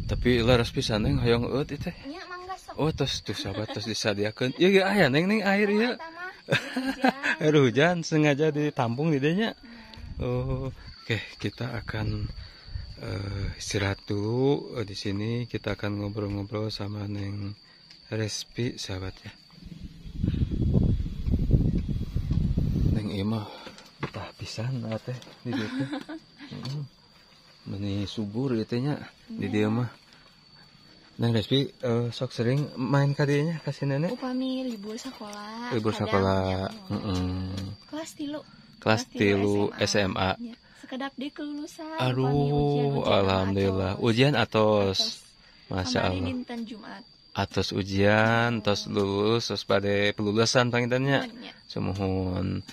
Tapi laras pisan neng hoyong eut itu. Nya mangga sok. Oh tos tuh sahabat tos disadiakeun. Ieu ge aya neng air ieu. Air hujan sengaja ditampung di dinya. Oh, oke kita akan istirahat dulu di sini. Kita akan ngobrol-ngobrol sama Neng Respi sahabat ya. Neng Ima betah pisan teh di dieu teh. Meni subur ieu teh nya di dieu mah. Neng Respi sok sering main ka dieu nya ka si Nenek? Upami libur sekolah. Libur sekolah. Kelas 3. Kelas 3 SMA. Ya, sekedap di kelulusan. Aduh, alhamdulillah. Ujian atos. Masya Kemarin Allah. dinten Jumat. Atos ujian, tos lulus, tos pada pelulusan pangintennya. Semohon.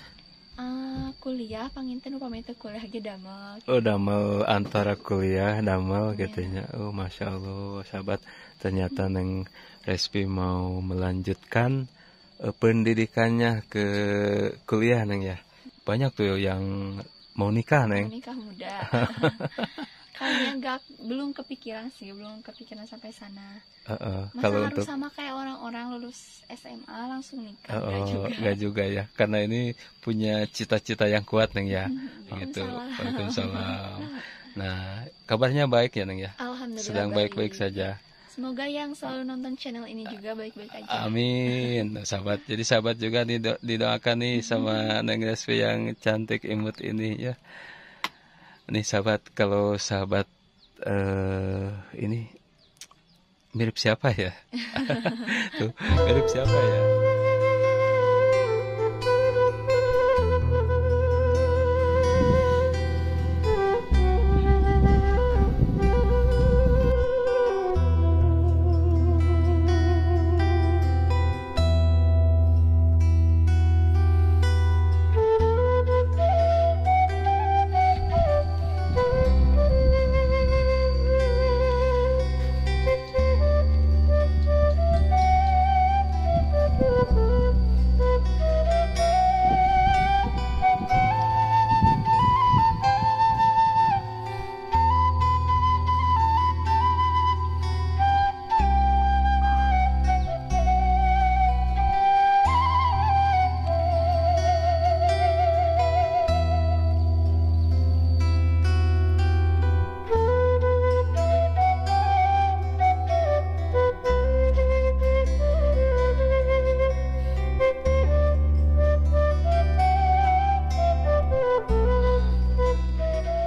Kuliah panginten upami teh kuliah ge damel. Oh, damel antara kuliah, damel katanya. Oh, Masya Allah, sahabat. Ternyata Neng Respi mau melanjutkan pendidikannya ke kuliah, Neng ya. Banyak tuh yang mau nikah, Neng. Mau nikah muda. Kayaknya belum kepikiran sampai sana. Masa Kalau harus untuk sama kayak orang-orang lulus SMA langsung nikah? Enggak juga ya, karena ini punya cita-cita yang kuat, Neng ya. Gitu. Waalaikumsalam. Nah, kabarnya baik ya, Neng ya. Alhamdulillah. Sedang baik-baik saja. Semoga yang selalu nonton channel ini juga baik-baik aja. Amin, sahabat. Jadi sahabat juga didoakan nih sama Neng Respi yang cantik imut ini ya. Nih sahabat, kalau sahabat ini mirip siapa ya? Tuh, mirip siapa ya?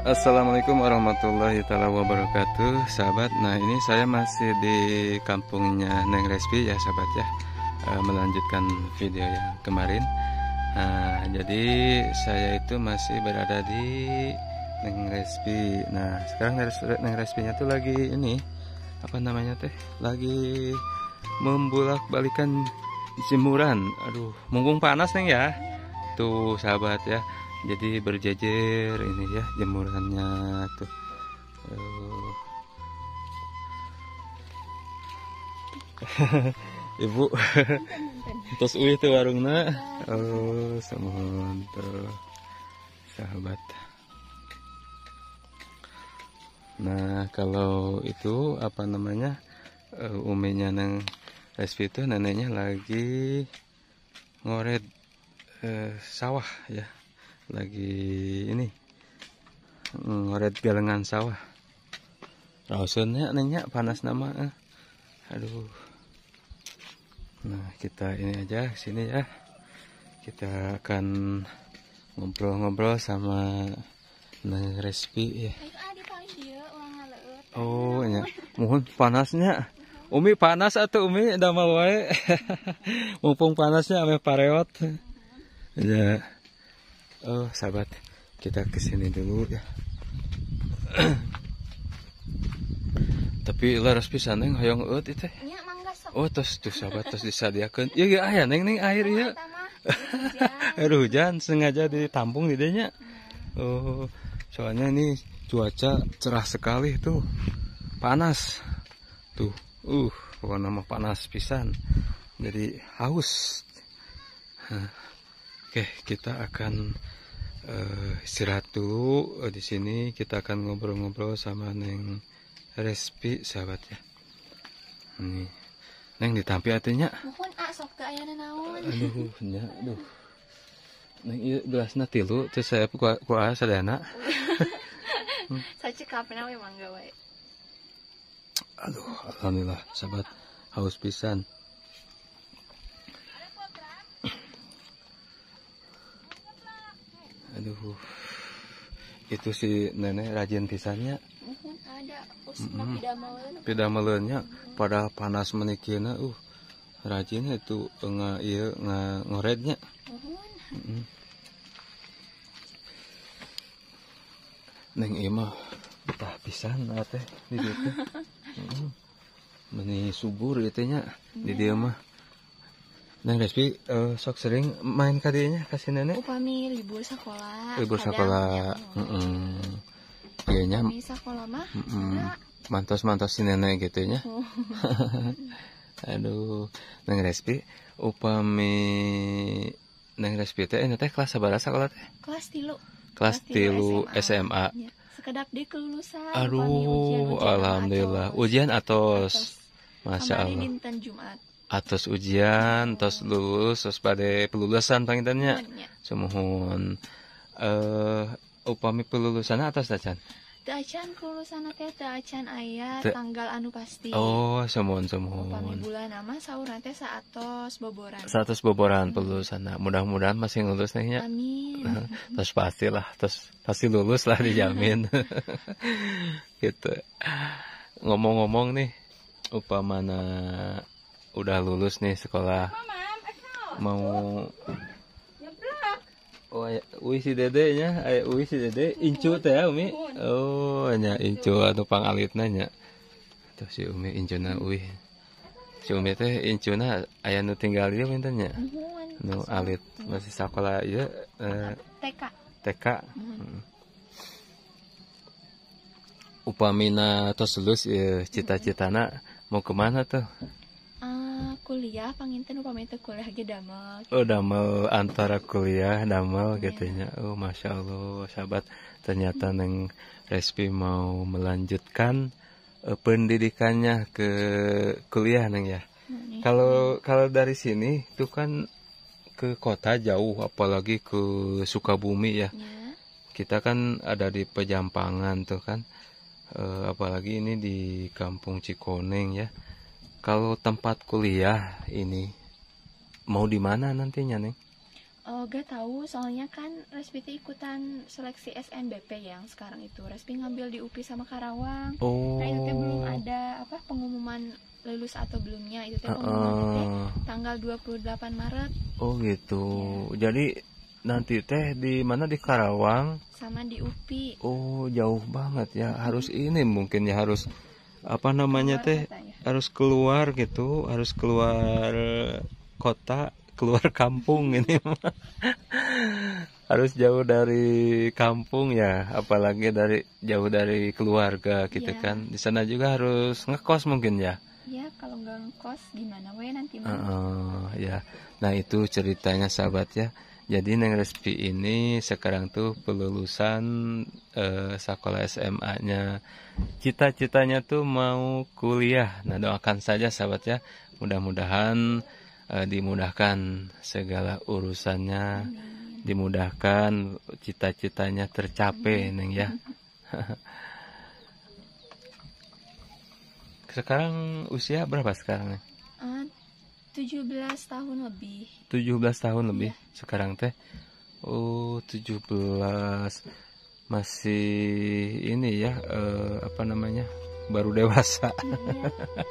Assalamualaikum warahmatullahi wabarakatuh, sahabat. Nah, ini saya masih di kampungnya Neng Respi ya, sahabat ya. Melanjutkan video yang kemarin. Nah, jadi saya itu masih berada di Neng Respi. Nah, sekarang Neng Respinya tuh lagi ini, apa namanya teh? Lagi membulak-balikan jemuran. Aduh, mumpung panas Neng ya. Tuh, sahabat ya. Jadi berjejer ini ya jemurannya tuh. Ibu terus uih tuh warungna. Oh, semohon tuh sahabat. Nah, kalau itu apa namanya? Uminya Neng Respi itu neneknya lagi ngoret sawah ya. Lagi ini ngoret galengan sawah. Rausunnya nengnya panas nama. Aduh. Nah, kita ini aja sini ya. Kita akan ngobrol-ngobrol sama Neng Respi ya. Oh, ya. Mohon panasnya. Umi panas atau Umi damal wae. Mumpung panasnya ame pareot. Ya. Oh, sahabat, kita kesini dulu ya. Tapi laras pisan neng hoyong eut itu. Nya mangga sok. Oh, tos tuh sahabat tos disadiakeun. Ieu ge aya neng air ieu. Air hujan sengaja ditampung di dieu nya. Oh, soalnya ini cuaca cerah sekali tuh. Panas. Tuh, pokoknya mah panas pisan. Jadi haus. Oke, kita akan istirahat dulu di sini. Kita akan ngobrol-ngobrol sama Neng Respi sahabat ya. Ini Neng ditampi artinya. Mohon sok teu aya naon. Aduh, nya aduh. Neng ieu gelasna 3 teh saya ku sadayana. Sacekapna we mangga wae. Aduh, alhamdulillah sahabat haus pisan. Aduh. Itu si nenek rajin pisannya. Ada usna pidameleun. Pidameleunnya pada panas menikina rajin itu ngorednya. Neng ieu mah betah pisan teh di dieu teh. Meni subur ieu teh nya di dieu mah. Neng Respi sok sering main ka dieu nya ka si nenek. Upami libur sakola. Libur sakola. Ieu nya Upami sakola mah. Mantos-mantos si nenek gitu nya. Aduh, Neng Respi upami Neng Respi teh ini teh kelas sabaraha sakola teh? Kelas 3. Kelas 3 SMA. Ya, sekedap di kelulusan. Aduh, alhamdulillah. Ujian atos. Masya Allah. Dinten Jumat. Atos ujian, tos lulus, tos pada pelulusan pangitannya. Semohon upami pelulusan atas dacan. Teu acan kelulusan teh teu acan aya tanggal anu pasti. Oh, semohon. Upami bulan mah saurna teh saatos boboran. Saatos boboran pelulusan. Mudah-mudahan masih lulus nih nya. Amin. Terus pastilah, terus pasti lulus lah dijamin. Gitu. Ngomong-ngomong nih, upamana udah lulus nih sekolah, mau si dede nya, si dede incu teh ya Umi. Oh nya incu anu pangalitna nya. Tuh si Umi incuna si Umi teh incuna aya nu tinggal ieu pinten nya. Nu alit masih sakola ieu TK. Upamina tos lulus cita-citana mau kemana tuh? Kuliah panginten upami teh kuliah ge damel. Oh, damel antara kuliah damel gitunya. Oh, Masya Allah, sahabat. Ternyata Neng Respi mau melanjutkan pendidikannya ke kuliah Neng ya. Kalau dari sini itu kan ke kota jauh, apalagi ke Sukabumi ya. Kita kan ada di Pejampangan tuh kan. Apalagi ini di Kampung Cikoneng ya. Kalau tempat kuliah ini mau di mana nantinya, Neng? Gak tahu, soalnya kan Respi ikutan seleksi SNBP yang sekarang itu. Respi ngambil di UPI sama Karawang. Nah itu teh belum ada pengumuman lulus atau belumnya. Itu teh pengumuman tanggal 28 Maret. Oh gitu. Ya. Jadi nanti teh di mana, di Karawang? Sama di UPI. Oh jauh banget ya. Harus ini mungkin ya, harus apa namanya teh, harus keluar gitu, harus keluar kota, keluar kampung ini mah. Harus jauh dari kampung ya, apalagi jauh dari keluarga gitu kan. Di sana juga harus ngekos mungkin ya. Ya, kalau nggak ngekos gimana we nanti mah. Ya. Nah, itu ceritanya sahabat ya. Jadi Neng Respi ini sekarang tuh pelulusan sekolah SMA-nya. Cita-citanya tuh mau kuliah. Nah, doakan saja sahabat ya. Mudah-mudahan dimudahkan segala urusannya. Dimudahkan, cita-citanya tercapai Neng ya. Sekarang usia berapa sekarang Neng? 17 tahun lebih. 17 tahun lebih sekarang teh. Oh, 17. Masih ini ya, apa namanya? Baru dewasa.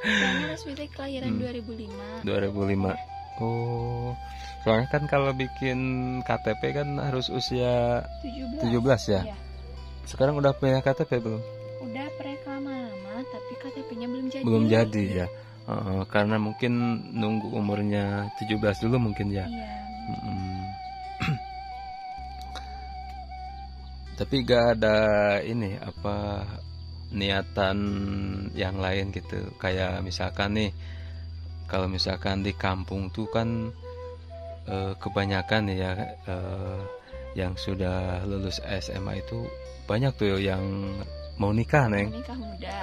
Soalnya Respi teh kelahiran 2005. 2005. Oh. Soalnya kan kalau bikin KTP kan harus usia 17 ya. Sekarang udah punya KTP belum? Udah pereklaman lama, tapi KTP-nya belum jadi. Belum jadi ya. Karena mungkin nunggu umurnya 17 dulu mungkin ya. Iya. Tapi gak ada ini apa niatan yang lain gitu. Kayak misalkan nih, kalau misalkan di kampung tuh kan kebanyakan ya yang sudah lulus SMA itu banyak tuh yang Mau nikah, Neng? Mau nikah muda.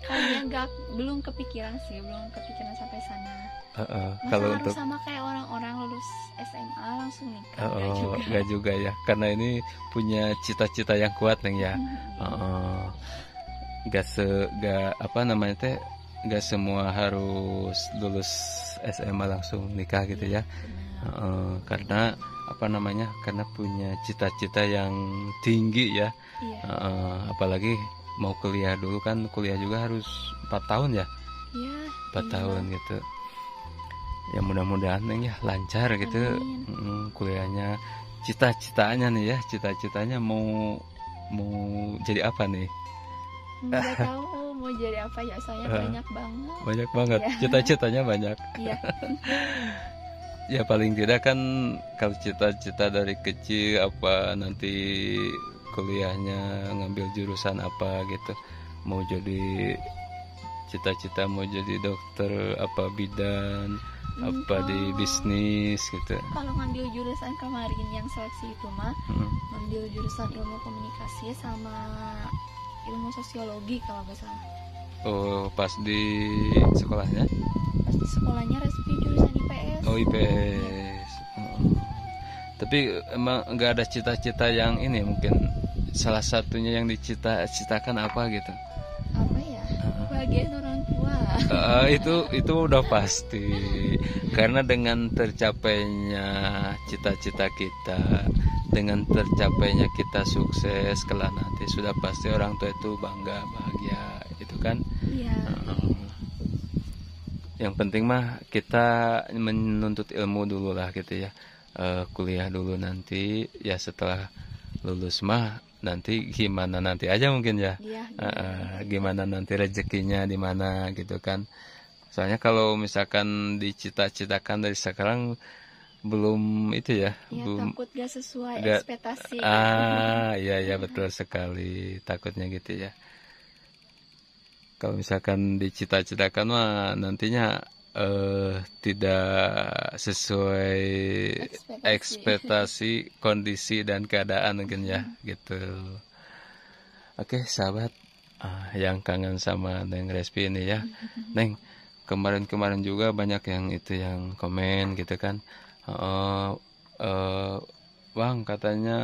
Kayaknya belum kepikiran sih, belum kepikiran sampai sana. Kalau harus untuk sama kayak orang-orang lulus SMA langsung nikah. Enggak juga ya, karena ini punya cita-cita yang kuat, Neng ya. Gak apa namanya teh, gak semua harus lulus SMA langsung nikah gitu ya. Karena apa namanya, karena punya cita-cita yang tinggi ya. Apalagi mau kuliah dulu kan, kuliah juga harus 4 tahun ya. Iya, 4 tahun gitu. Ya mudah-mudahan Neng ya lancar gitu. Kuliahnya, cita-citanya nih ya, cita-citanya mau jadi apa nih? Nggak tahu mau jadi apa ya, soalnya banyak banget ya. Cita-citanya banyak. Iya. Ya paling tidak kan kalau cita-cita dari kecil apa nanti kuliahnya ngambil jurusan apa gitu, mau jadi cita-cita mau jadi dokter apa bidan apa di bisnis gitu. Kalau ngambil jurusan kemarin yang seleksi itu mah ngambil jurusan ilmu komunikasi sama ilmu sosiologi kalau nggak salah. Oh, pas di sekolahnya? Pas di sekolahnya resmi jurusan IPS. Oh, IPS. Tapi emang nggak ada cita-cita yang ini, mungkin salah satunya yang dicita-citakan apa gitu? Apa ya? Bagian orang tua. Itu udah pasti. Karena dengan tercapainya cita-cita kita, dengan tercapainya kita sukses kelak nanti, sudah pasti orang tua itu bangga, bahagia, itu kan? Iya. Yang penting mah kita menuntut ilmu dulu lah gitu ya. Kuliah dulu, nanti ya setelah lulus mah nanti gimana nanti aja mungkin ya. Gimana nanti rezekinya di mana gitu kan. Soalnya kalau misalkan dicita-citakan dari sekarang belum itu ya, belum, takut gak sesuai ekspektasi. Iya betul sekali, takutnya gitu ya. Kalau misalkan dicita-citakan mah nantinya tidak sesuai ekspektasi kondisi dan keadaan mungkin ya gitu. Oke sahabat, yang kangen sama Neng Respi ini ya, Neng kemarin juga banyak yang itu yang komen gitu kan, Bang katanya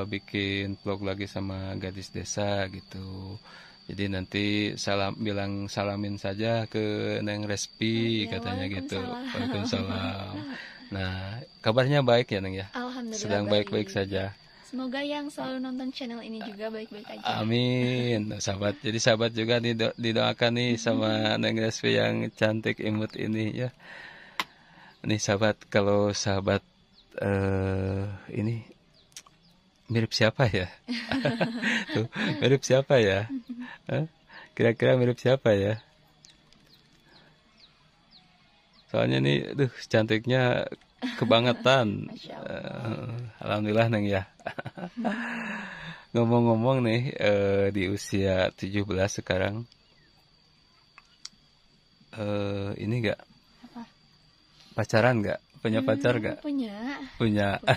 bikin vlog lagi sama gadis desa gitu. Jadi nanti bilang salamin saja ke Neng Respi katanya gitu. Waalaikumsalam. Nah, kabarnya baik ya Neng ya? Alhamdulillah. Sedang baik-baik saja. Semoga yang selalu nonton channel ini juga baik-baik aja. Amin. Sahabat. Jadi sahabat juga didoakan nih sama Neng Respi yang cantik imut ini ya. Nih sahabat, kalau sahabat ini mirip siapa ya? Tuh, mirip siapa ya? Kira-kira mirip siapa ya? Soalnya nih, cantiknya kebangetan. Alhamdulillah Neng ya. Ngomong-ngomong nih, di usia 17 sekarang, ini gak? Apa? Pacaran gak? Punya pacar gak? Punya.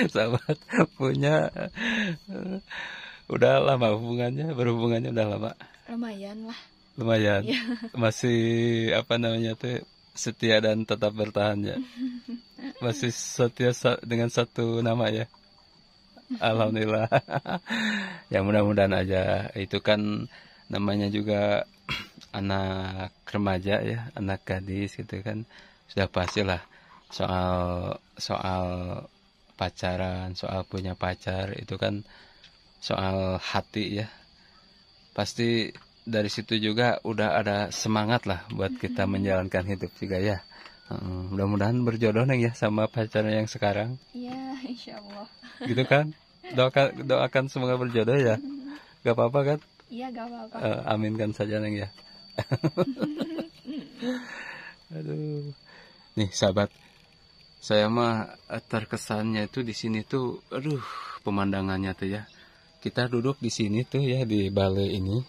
Sahabat, punya. Udah lama berhubungannya udah lama. Lumayan. Ya. Masih apa namanya tuh, setia dan tetap bertahan ya. Masih setia dengan satu nama ya. Alhamdulillah. Ya mudah-mudahan aja. Itu kan namanya juga anak remaja ya, anak gadis gitu kan. Sudah pastilah soal pacaran, soal punya pacar itu kan soal hati ya. Pasti dari situ juga udah ada semangat lah buat kita menjalankan hidup juga ya. Mudah-mudahan berjodoh Neng ya sama pacarnya yang sekarang. Iya, insyaallah. Gitu kan? Doakan semoga berjodoh ya. Gak apa-apa kan? Iya, gak apa-apa. Aminkan saja Neng ya. Aduh. Nih sahabat, saya mah terkesannya itu di sini tuh, pemandangannya tuh ya. Kita duduk di sini tuh ya, di balai ini,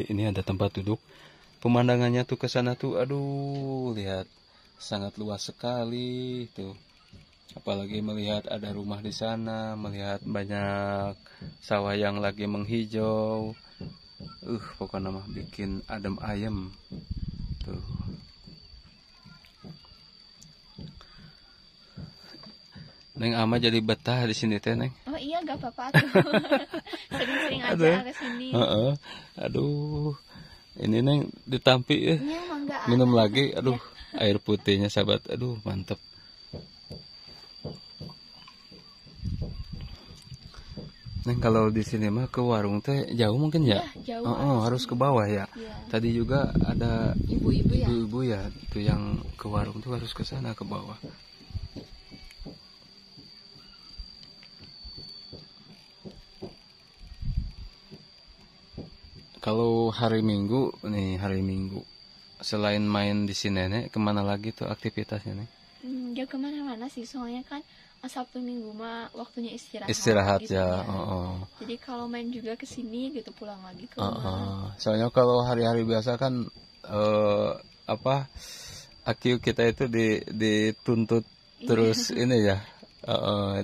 ini ada tempat duduk. Pemandangannya tuh ke sana tuh, lihat sangat luas sekali tuh. Apalagi melihat ada rumah di sana, melihat banyak sawah yang lagi menghijau. Pokoknya mah bikin adem ayem. Tuh. Neng ama jadi betah di sini teh, Neng. Oh iya, gak apa-apa tuh. Sering-sering aja ke sini. Aduh. Ini Neng ditampi ya. Minum lagi. Aduh, air putihnya sahabat. Aduh, mantep. Neng kalau di sini mah ke warung teh jauh mungkin ya? Jauh. Harus ke bawah ya. Tadi juga ada ibu-ibu ya, itu yang ke warung tuh harus ke sana ke bawah. Kalau hari Minggu selain main di sini nek, kemana lagi tuh aktivitasnya nih? Ya kemana-mana sih, soalnya kan Sabtu Minggu mah waktunya istirahat gitu ya. Jadi kalau main juga ke sini gitu, pulang lagi ke rumah. Soalnya kalau hari-hari biasa kan IQ kita itu dituntut terus ini ya,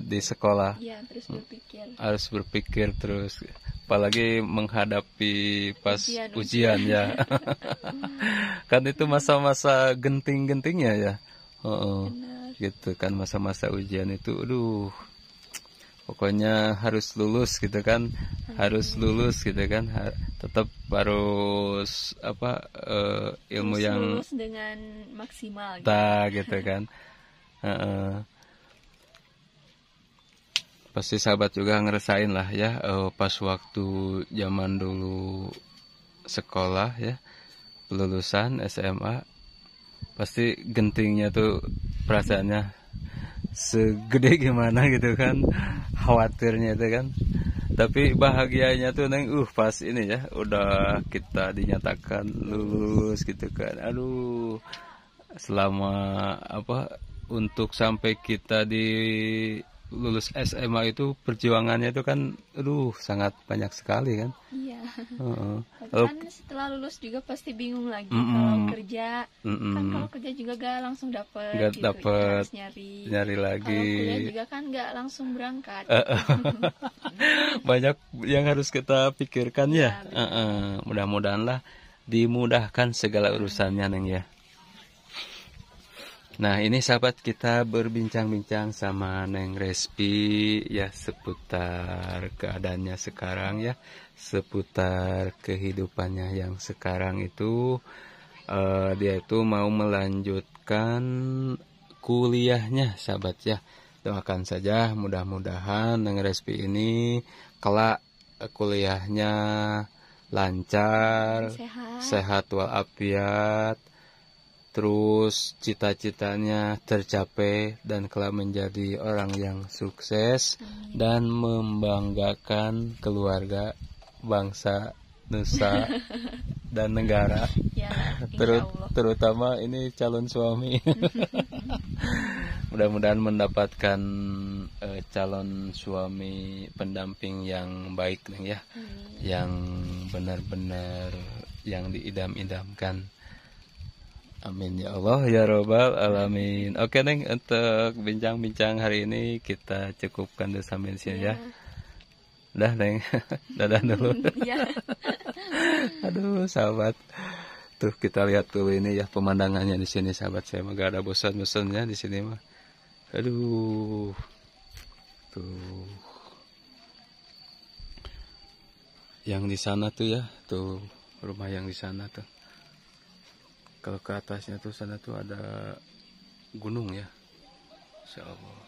di sekolah. Iya, terus berpikir. Harus berpikir terus, apalagi menghadapi pas ujian ya. Kan itu masa-masa genting-gentingnya ya. Gitu kan, masa-masa ujian itu, pokoknya harus lulus gitu kan. Harus lulus gitu kan. Tetap harus ilmu yang lulus dengan maksimal gitu kan. Pasti sahabat juga ngerasain lah ya, pas waktu zaman dulu sekolah ya, lulusan SMA, pasti gentingnya tuh perasaannya segede gimana gitu kan, khawatirnya itu kan. Tapi bahagianya tuh Neng, pas ini ya udah kita dinyatakan lulus gitu kan. Aduh, selama untuk sampai kita di lulus SMA itu perjuangannya itu kan sangat banyak sekali kan. Iya. Kan setelah lulus juga pasti bingung lagi kalau kerja. Kan kalau kerja juga gak langsung dapet gitu. Harus nyari lagi. Kalau kuliah juga kan gak langsung berangkat. Banyak yang harus kita pikirkan ya. Mudah-mudahan lah dimudahkan segala urusannya Neng ya. Nah ini sahabat, kita berbincang-bincang sama Neng Respi ya seputar keadaannya sekarang ya, seputar kehidupannya yang sekarang itu. Dia itu mau melanjutkan kuliahnya sahabat ya. Doakan saja mudah-mudahan Neng Respi ini kelak kuliahnya lancar, sehat walafiat. Terus cita-citanya tercapai dan kelak menjadi orang yang sukses dan membanggakan keluarga, bangsa, nusa dan negara. Ya, terutama ini calon suami. Mudah-mudahan mendapatkan calon suami pendamping yang baik Neng ya. Yang benar-benar yang diidam-idamkan. Amin ya Allah ya Rabbal Alamin. Oke Neng, untuk bincang-bincang hari ini kita cukupkan dulu sampai sini ya. Udah Neng, dadah dulu. Aduh sahabat, tuh kita lihat dulu ini ya pemandangannya di sini sahabat. Saya mah gak ada bosan-bosannya di sini mah. Aduh, tuh yang di sana tuh ya, tuh rumah yang di sana tuh. Kalau ke atasnya tuh sana tuh ada gunung ya, Insya Allah.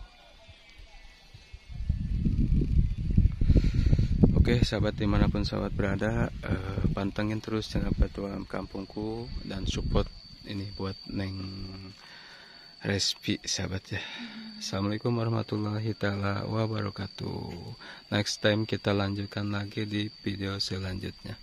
Oke sahabat, dimanapun sahabat berada, pantengin terus channel Petualang Kampungku dan support ini buat Neng Respi sahabat ya. Assalamualaikum warahmatullahi wabarakatuh. Next time kita lanjutkan lagi di video selanjutnya.